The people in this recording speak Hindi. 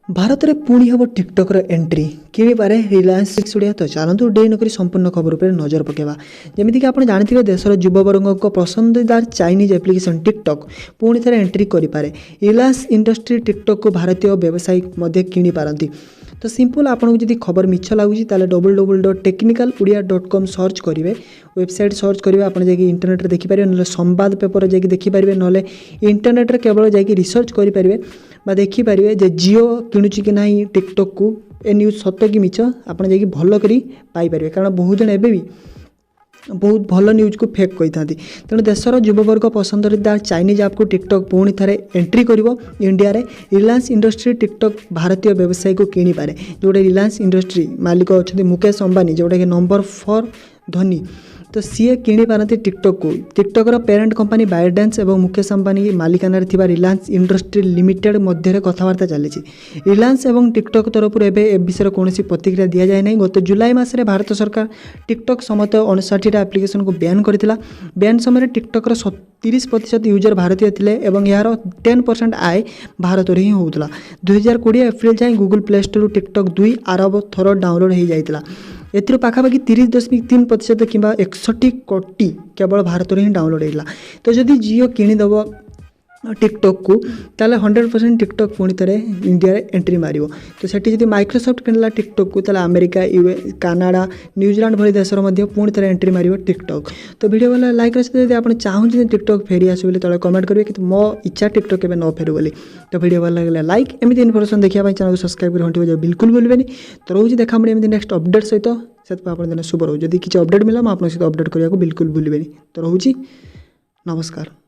भारत में पुणी हम टिकटक एंट्री किणिपारे रिलायंस ओडिया। तो चलतु डे नक संपूर्ण खबर पर नजर पकेवा। जमीक आप जानते देशर युववर्ग पसंदीदार चाइनीज एप्लिकेशन टिकटक पुणी थे एंट्री करें। रिलायंस इंडस्ट्री टिकटक को भारतीय व्यवसायी किणिपारती। तो सिंपल आपको जब खबर मिछ लगुच www.technicalodia.com सर्च करेंगे, वेबसाइट सर्च करेंगे, आप इंटरनेट देखिपारे ना संवाद पेपर जाकि देखिपारे ना इंटरनेट केवल जाकि रिसर्च करेंगे देखिपारे जे जियो किणुची कि ना टिकटक को ए न्यूज सत कि मिछ आप भल कर पाइपर। कारण बहुत जन एवं बहुत भल न्यूज को फेक कही था। तेणु देशर युववर्ग पसंदीदार चाइनीज ऐप को टिकटक पुणी थे एंट्री कर इंडिया रे। रिलायंस इंडस्ट्री टिकटक भारतीय व्यवसायी को किणिपारे। जोटे रिलायंस इंडस्ट्री मालिक अच्छा मुकेश अंबानी, जोटा कि नंबर 4 धनी, तो सीए किणिपारती टिकटक को। टिकटकर पेरेंट कंपनी बायोडांस और मुकेश अंबानी मालिकाना रिलायंस इंडस्ट्री लिमिटेड मध्य कथबार्ता चली। रिलायंस और टिकटक तरफ ए विषय कौन प्रतिक्रिया दि जाए ना। गत जुलाई मासरे भारत सरकार टिकटक समेत 59 एप्लिकेशन को बैन करथिला। बैन समय टिकटकर 30% यूजर भारतीय थे और यार 10% आय भारत में ही होता। 2020 एप्रिल जाए गूगल प्ले स्टोर टिकटक 2 अरब थर डाउनलोड हो जाता। एथिर पाखापाखि 30.3% कि 61 कोटी केवल भारत में ही डाउनलोड होता। तो जदि जियो किणीदेव टिकटक को ताले 100% टिकटक पुणी थे इंडिया एंट्री मार। तो सेठी जदि माइक्रोसॉफ्ट किणला टिकटक को ताले अमेरिका, यूएस, कनाडा, न्यूजीलैंड भली देशर मध्य पुणी थे एंट्री मार टिकटक। तो वीडियो वाला लाइक रखते जब आप चाहते टिकटक फेरी आसो तले कमेंट करेंगे कि मो इच्छा टिकटक के न फेरु बोली। तो वीडियो वाला लगे लाइक एमती इनफॉरमेशन देखा चैनल को सब्सक्राइब कर घंटी बजाय बिल्कुल भूलें। तो रोज देखा एमती नेक्स्ट अपडेट सहित से शुभ रो। जदि किसी अपडेट मिला मुझे आपको अपडेट करने को बिल्कुल भूलें। तो रोची नमस्कार।